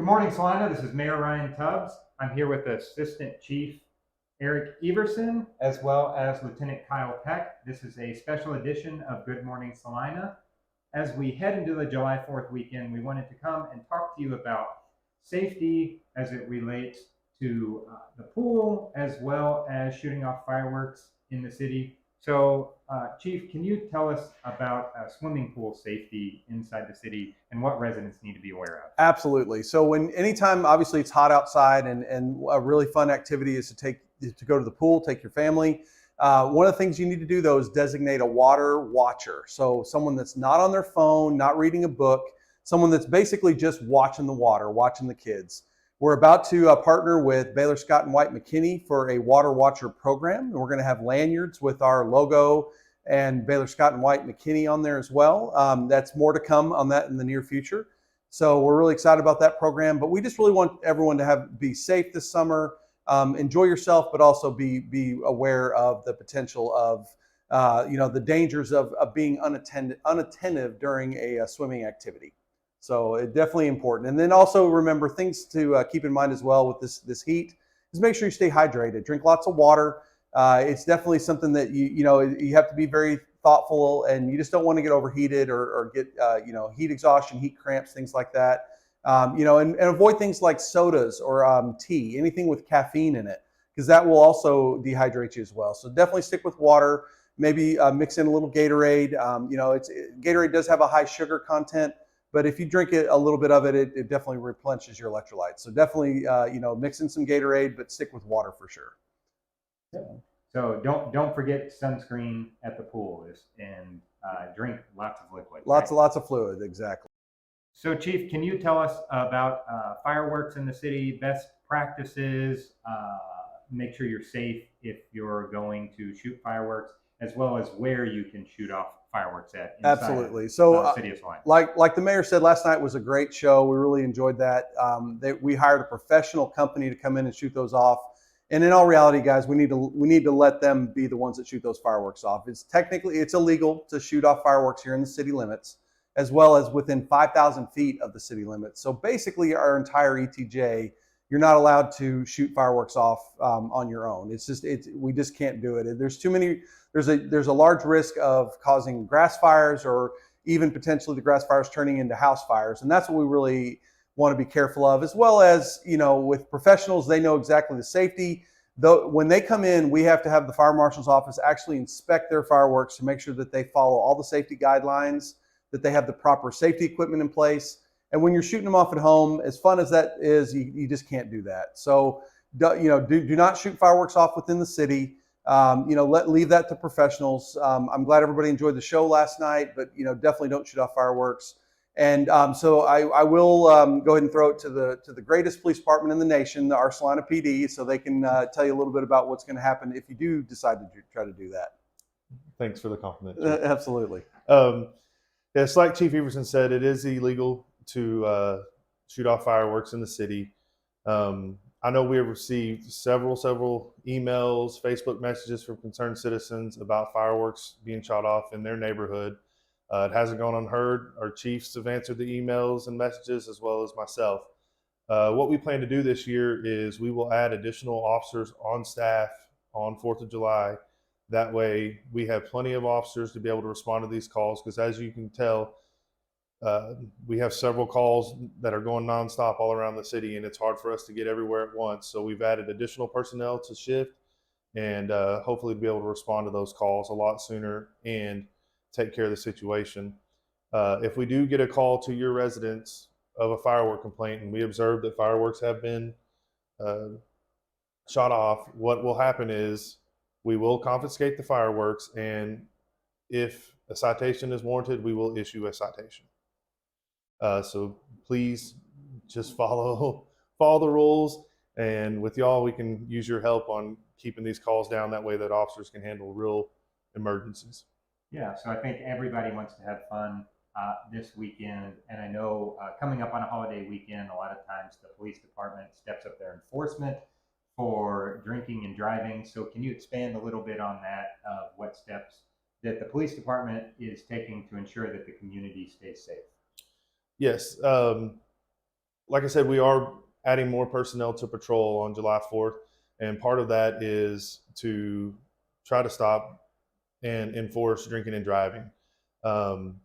Morning Celina, this is Mayor Ryan Tubbs. I'm here with Assistant Chief Eric Everson, as well as Lieutenant Kyle Peck. This is a special edition of Good Morning Celina. As we head into the July 4th weekend, we wanted to come and talk to you about safety as it relates to the pool, as well as shooting off fireworks in the city. So, Chief, can you tell us about swimming pool safety inside the city and what residents need to be aware of? Absolutely. So anytime obviously it's hot outside and a really fun activity is to go to the pool, take your family. One of the things you need to do though is designate a water watcher. So someone that's not on their phone, not reading a book, someone that's basically just watching the water, watching the kids. We're about to partner with Baylor Scott & White McKinney for a water watcher program. And we're going to have lanyards with our logo and Baylor Scott & White McKinney on there as well. That's more to come on that in the near future. So we're really excited about that program, but we just really want everyone to be safe this summer, enjoy yourself, but also be aware of the potential of, the dangers of being unattentive during a swimming activity. So it's definitely important. And then also remember things to keep in mind as well with this heat is make sure you stay hydrated, drink lots of water. It's definitely something that you have to be very thoughtful, and you just don't want to get overheated or get heat exhaustion, heat cramps, things like that. And avoid things like sodas or tea, anything with caffeine in it, because that will also dehydrate you as well. So definitely stick with water. Maybe mix in a little Gatorade. Gatorade does have a high sugar content, but if you drink a little bit of it, it definitely replenishes your electrolytes. So definitely mix in some Gatorade, but stick with water for sure. So don't forget sunscreen at the pool and drink lots of liquid. Lots of fluid, exactly. So Chief, can you tell us about fireworks in the city, best practices, make sure you're safe if you're going to shoot fireworks, as well as where you can shoot off fireworks at inside Absolutely. So city of Celina. Like the mayor said, last night was a great show. We really enjoyed that. We hired a professional company to come in and shoot those off. And in all reality, guys, we need to let them be the ones that shoot those fireworks off. It's illegal to shoot off fireworks here in the city limits, as well as within 5,000 feet of the city limits. So basically, our entire ETJ, you're not allowed to shoot fireworks off on your own. We just can't do it. There's too many. There's a large risk of causing grass fires, or even potentially the grass fires turning into house fires, and that's what we really want to be careful of, as well as, with professionals, they know exactly the safety. Though when they come in, we have to have the fire marshal's office actually inspect their fireworks to make sure that they follow all the safety guidelines, that they have the proper safety equipment in place. And when you're shooting them off at home, as fun as that is, you just can't do that. So, do not shoot fireworks off within the city. Leave that to professionals. I'm glad everybody enjoyed the show last night, but definitely don't shoot off fireworks. And so I will go ahead and throw it to the greatest police department in the nation, our Celina PD, so they can tell you a little bit about what's going to happen if you do decide to try to do that. Thanks for the compliment. Absolutely. It's like Chief Everson said, it is illegal to shoot off fireworks in the city. I know we have received several emails, Facebook messages from concerned citizens about fireworks being shot off in their neighborhood. It hasn't gone unheard. Our chiefs have answered the emails and messages, as well as myself. What we plan to do this year is we will add additional officers on staff on 4th of July. That way we have plenty of officers to be able to respond to these calls, because as you can tell, we have several calls that are going nonstop all around the city, and it's hard for us to get everywhere at once. So we've added additional personnel to shift, and hopefully be able to respond to those calls a lot sooner and take care of the situation. If we do get a call to your residence of a firework complaint and we observe that fireworks have been shot off, what will happen is we will confiscate the fireworks, and if a citation is warranted, we will issue a citation. So please just follow the rules, and with y'all, we can use your help on keeping these calls down. That way that officers can handle real emergencies. Yeah, so I think everybody wants to have fun this weekend, and I know coming up on a holiday weekend, a lot of times the police department steps up their enforcement for drinking and driving. So can you expand a little bit on that, what steps that the police department is taking to ensure that the community stays safe? Yes. like I said, we are adding more personnel to patrol on July 4th, and part of that is to try to stop and enforce drinking and driving. Um,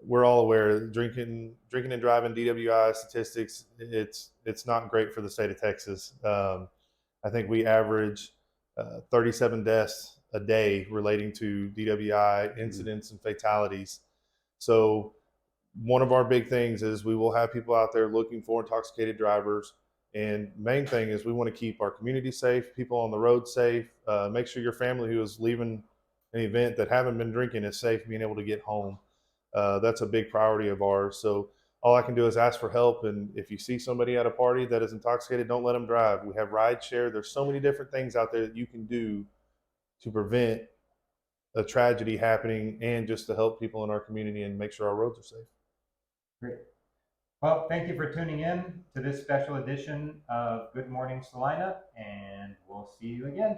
we're all aware drinking and driving DWI statistics. It's not great for the state of Texas. I think we average 37 deaths a day relating to DWI incidents and fatalities. So one of our big things is we will have people out there looking for intoxicated drivers. And main thing is we want to keep our community safe, people on the road safe, make sure your family who is leaving an event that haven't been drinking is safe, being able to get home. That's a big priority of ours. So all I can do is ask for help. And if you see somebody at a party that is intoxicated, don't let them drive. We have ride share. There's so many different things out there that you can do to prevent a tragedy happening and just to help people in our community and make sure our roads are safe. Great. Well, thank you for tuning in to this special edition of Good Morning Celina, and we'll see you again.